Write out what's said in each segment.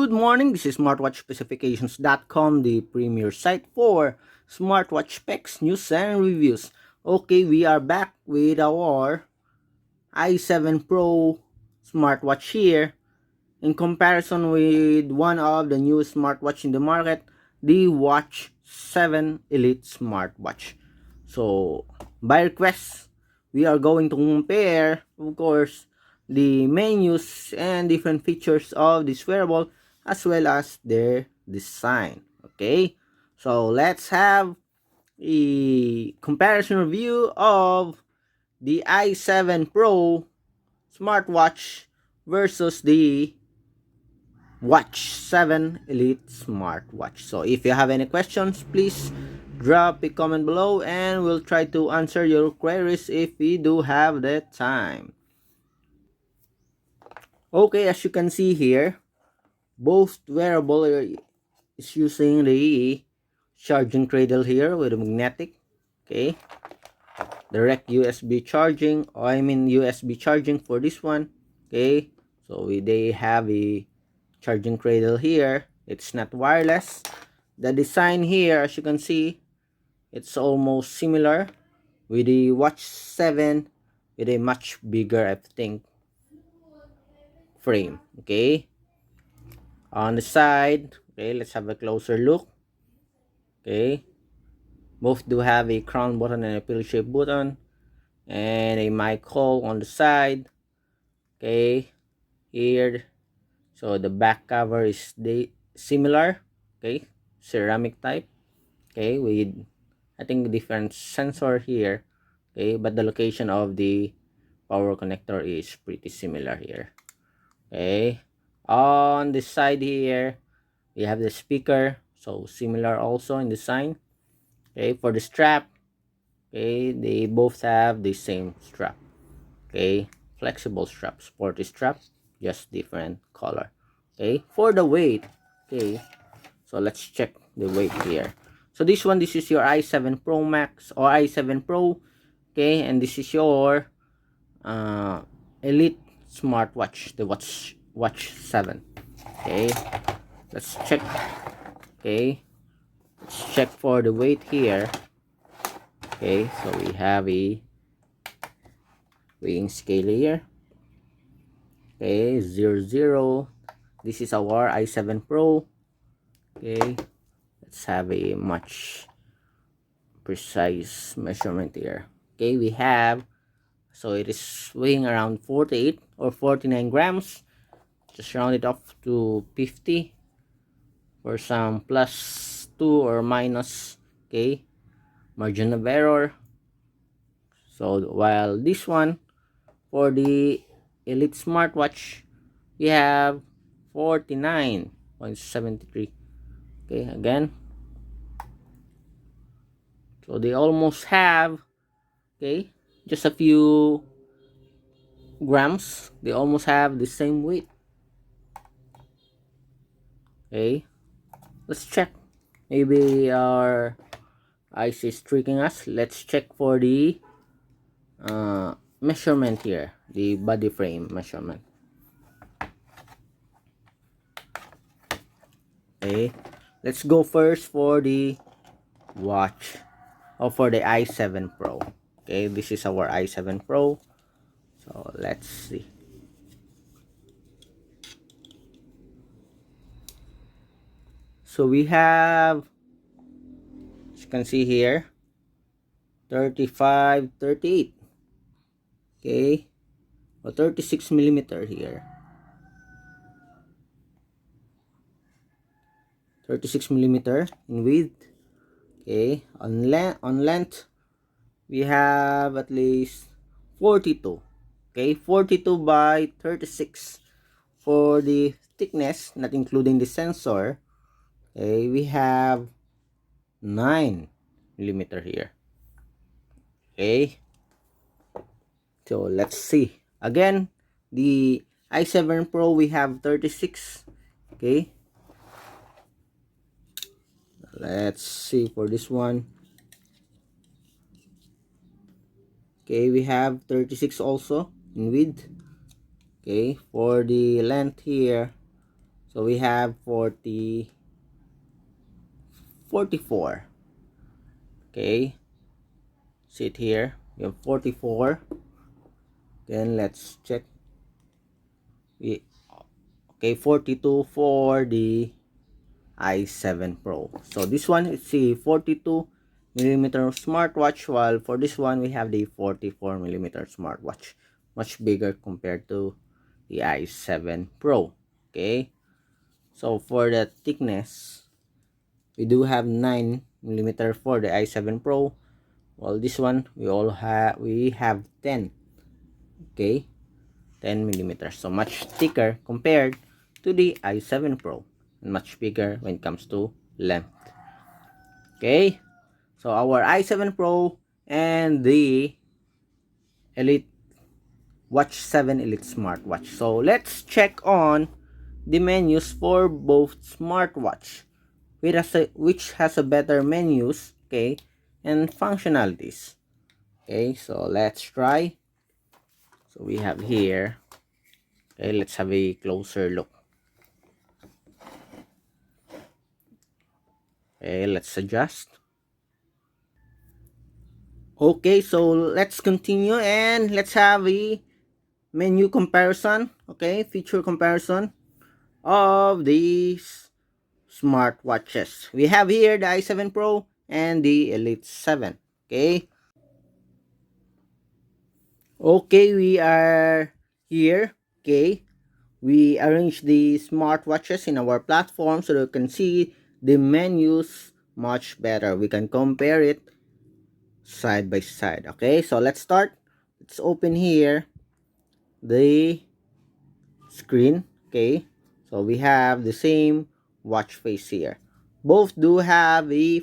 Good morning, this is smartwatchspecifications.com, the premier site for smartwatch specs, news, and reviews. Okay, we are back with our i7 Pro smartwatch here. In comparison with one of the newest smartwatch in the market, the Watch 7 Elite smartwatch. So, by request, we are going to compare, of course, the menus and different features of this wearable as well as their design. Okay, so let's have a comparison review of the i7 Pro smartwatch versus the Watch 7 Elite smartwatch. So if you have any questions, please drop a comment below and we'll try to answer your queries if we do have the time. Okay, as you can see here, both wearable is using the charging cradle here with a magnetic. Okay, direct USB charging, or I mean USB charging for this one. Okay, so they have a charging cradle here. It's not wireless. The design here, as you can see, it's almost similar with the Watch 7 with a much bigger, I think, frame. Okay, on the side, okay, let's have a closer look. Okay, both do have a crown button and a pill shape button and a mic hole on the side. Okay, here, so the back cover is similar. Okay, ceramic type. Okay, with I think different sensor here. Okay, but the location of the power connector is pretty similar here. Okay, on this side here we have the speaker, so similar also in design. Okay, for the strap, okay, they both have the same strap. Okay, flexible strap, sporty strap, just different color. Okay, for the weight, okay, so let's check the weight here. So this is your i7 Pro Max or i7 Pro. Okay, and this is your Elite smartwatch, the Watch 7. Okay, let's check. Okay, let's check for the weight here. Okay, so we have a weighing scale here. Okay, 00. This is our i7 Pro. Okay, let's have a much precise measurement here. Okay, we have, so it is weighing around 48 or 49 grams. Just round it off to 50 for some plus 2 or minus, okay, margin of error. So while this one, for the Elite smartwatch, we have 49.73. Okay, again, so they almost have, okay, just a few grams, they almost have the same weight. Okay, let's check, maybe our eyes is tricking us. Let's check for the measurement here, the body frame measurement. Okay, let's go first for the watch, or for the i7 Pro. Okay, this is our i7 Pro, so let's see. So we have, as you can see here, 35, 38. Okay, or 36 millimeter here, 36 millimeter in width. Okay, on length we have at least 42. Okay, 42 by 36. For the thickness, not including the sensor, okay, we have 9 millimeter here. Okay, so let's see again, the i7 Pro we have 36. Okay, let's see for this one. Okay, we have 36 also in width. Okay, for the length here So we have 44. Okay, sit here. We have 44. Then let's check. We okay, 42 for the i7 Pro. So this one is the 42 millimeter smartwatch, while for this one we have the 44 millimeter smartwatch, much bigger compared to the i7 Pro. Okay, so for the thickness, we do have 9 millimeter for the i7 Pro, while this one we have 10. Okay, 10 millimeters, so much thicker compared to the i7 Pro, and much bigger when it comes to length. Okay, so our i7 Pro and the Elite Watch 7 Elite smartwatch. So let's check on the menus for both smartwatch, which has a better menus, okay, and functionalities. Okay, so let's try. So we have here, okay, let's have a closer look. Okay, let's adjust. Okay, so let's continue and let's have a menu comparison, okay, feature comparison of these smartwatches. We have here the i7 Pro and the Elite 7. Okay. Okay, we are here. Okay. We arrange the smartwatches in our platform so you can see the menus much better. We can compare it side by side. Okay, so let's start. Let's open here the screen. Okay, so we have the same watch face here. Both do have a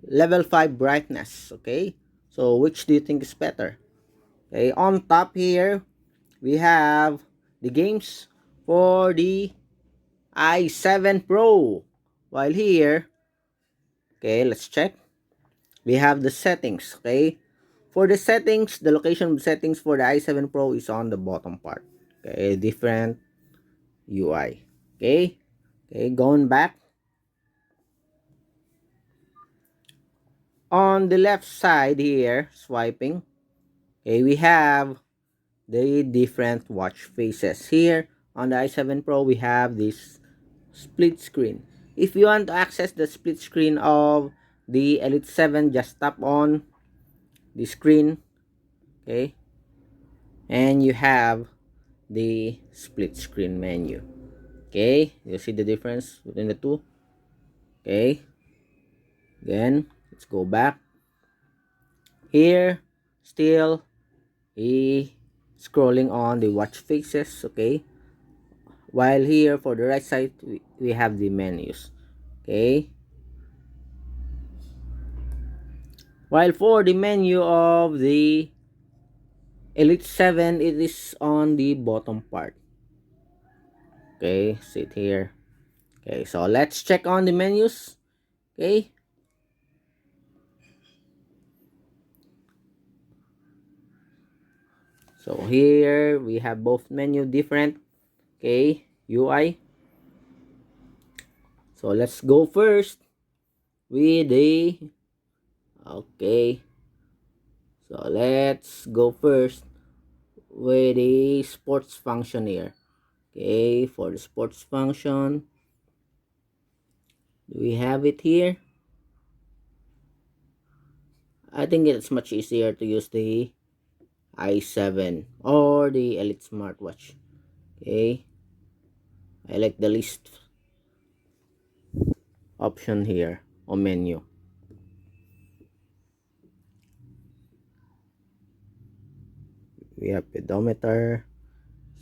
level 5 brightness. Okay, so which do you think is better? Okay, on top here we have the games for the i7 Pro, while here, okay, let's check, we have the settings. Okay, for the settings, the location of settings for the i7 Pro is on the bottom part. Okay, different UI. Okay, okay, going back, on the left side here, swiping, okay, we have the different watch faces. Here on the i7 Pro, we have this split screen. If you want to access the split screen of the Elite 7, just tap on the screen, okay, and you have the split screen menu. Okay, you see the difference between the two. Okay, then let's go back. Here, still scrolling on the watch faces. Okay, while here for the right side we have the menus. Okay, while for the menu of the Elite 7, it is on the bottom part. Okay, sit here. Okay, so let's check on the menus. Okay, so here we have both menu different, okay, UI. So let's go first with the, okay, so let's go first with the sports function here. Okay, for the sports function, do we have it here? I think it's much easier to use the i7 or the Elite smartwatch. Okay, I like the list option here on menu. We have pedometer,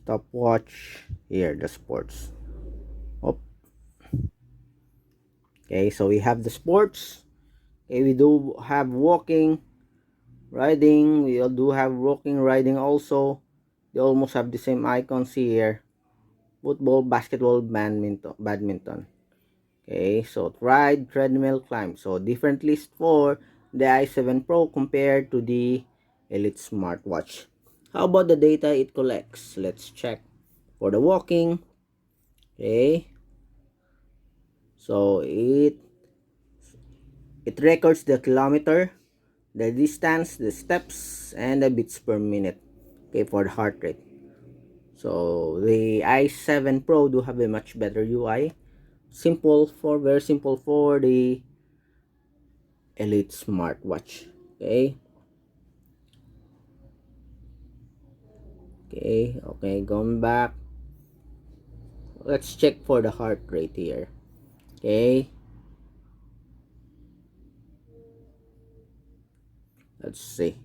stopwatch, here the sports. Oh, okay, so we have the sports. Okay, we do have walking, riding. We do have walking, riding also. They almost have the same icons here. Football, basketball, badminton. Okay, so ride, treadmill, climb. So different list for the i7 Pro compared to the Elite smartwatch. How about the data it collects? Let's check. For the walking, Okay, so it records the kilometer, the distance, the steps, and the beats per minute. Okay, for the heart rate. So the i7 Pro do have a much better UI. Very simple for the Elite smartwatch. Okay. Okay, going back. Let's check for the heart rate here. Okay. Let's see.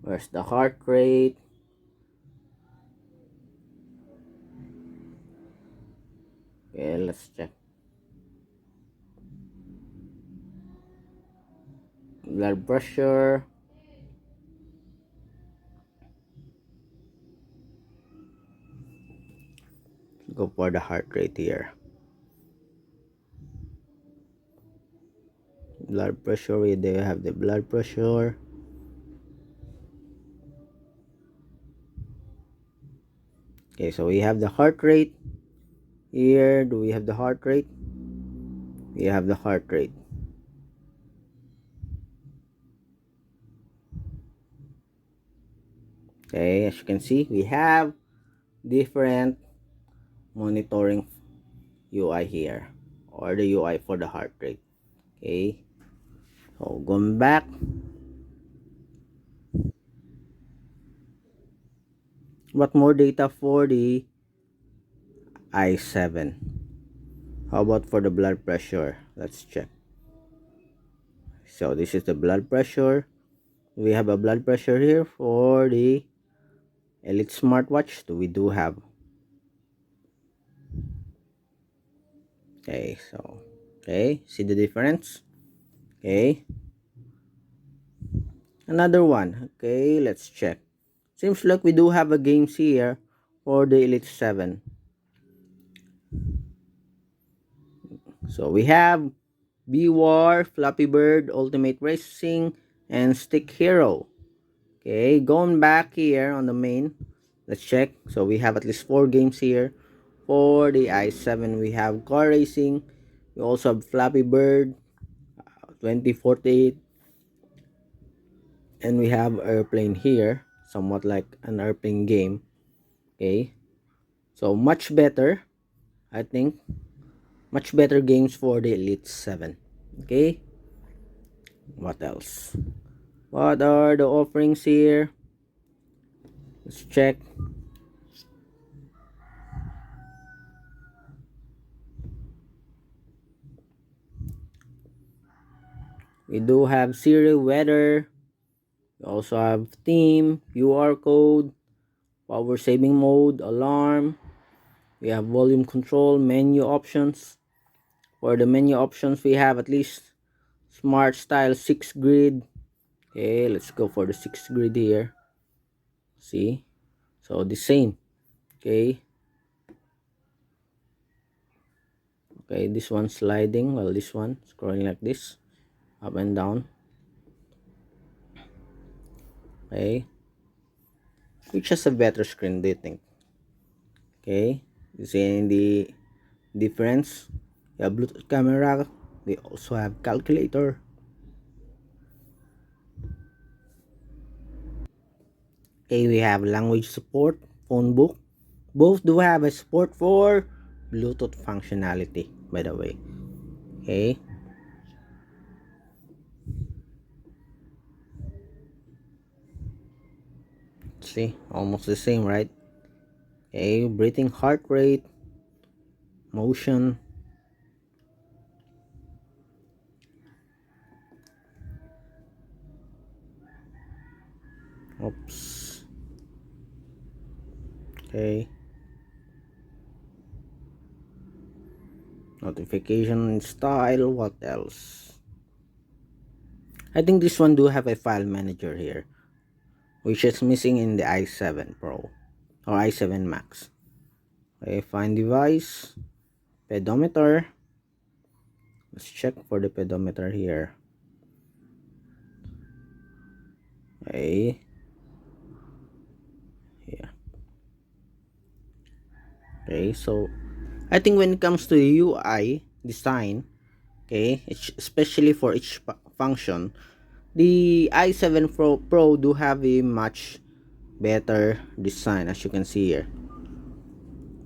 Where's the heart rate? Okay, let's check. Blood pressure. Go for the heart rate here. Blood pressure, we do have the blood pressure. Okay, so we have the heart rate here. Do we have the heart rate? We have the heart rate. Okay, as you can see, we have different monitoring UI here, or the UI for the heart rate. Okay, so going back. What more data for the i7? How about for the blood pressure? Let's check. So this is the blood pressure. We have a blood pressure here for the Elite smartwatch. We do have. Okay, so see the difference. Okay, another one. Okay, let's check. Seems like we do have a games here for the Elite 7. So we have B-War, Flappy Bird, Ultimate Racing, and Stick Hero. Okay, going back here on the main, let's check. So we have at least 4 games here. For the i7, we have car racing. We also have Flappy Bird, 2048, and we have airplane here, somewhat like an airplane game. Okay, so much better, I think. Much better games for the Elite 7. Okay, what else? What are the offerings here? Let's check. We do have Siri weather. We also have theme, QR code, power saving mode, alarm. We have volume control, menu options. For the menu options, we have at least smart style 6 grid. Okay, let's go for the 6 grid here. See? So the same. Okay. Okay, this one sliding, well, this one scrolling like this, up and down. Okay, which has a better screen, do you think? Okay, you see the difference? You have Bluetooth camera. They also have calculator. Okay, we have language support, phone book. Both do have a support for Bluetooth functionality, by the way. Okay, see, almost the same, right? Okay, breathing, heart rate, motion. Oops. Okay, notification style. What else? I think this one do have a file manager here, which is missing in the i7 Pro or i7 Max. Okay, find device, pedometer. Let's check for the pedometer here. Okay, yeah. Okay, so I think when it comes to UI design, okay, especially for each function, the i7 Pro do have a much better design, as you can see here.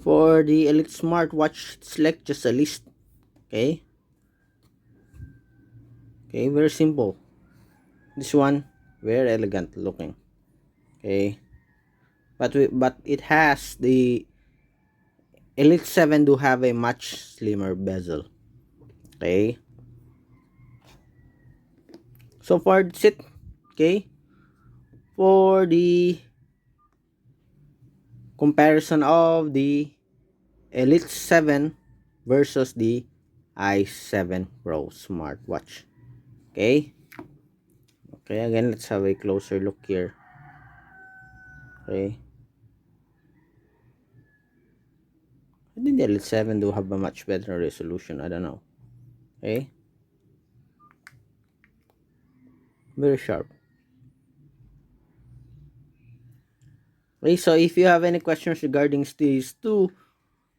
For the Elite Smartwatch, select just a list. Okay, very simple. This one very elegant looking. Okay, but it has the Elite 7 do have a much slimmer bezel. Okay, so for that's it. Okay, for the comparison of the Elite 7 versus the i7 Pro smartwatch. Okay, again, let's have a closer look here. Okay, I think the Elite 7 do have a much better resolution. I don't know. Okay, very sharp. Okay, so if you have any questions regarding these two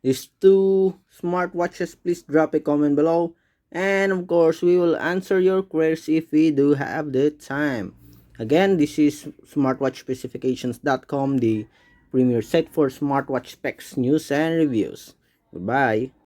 smartwatches, please drop a comment below. And of course, we will answer your queries if we do have the time. Again, this is smartwatchspecifications.com, the premier site for smartwatch specs, news, and reviews. Goodbye.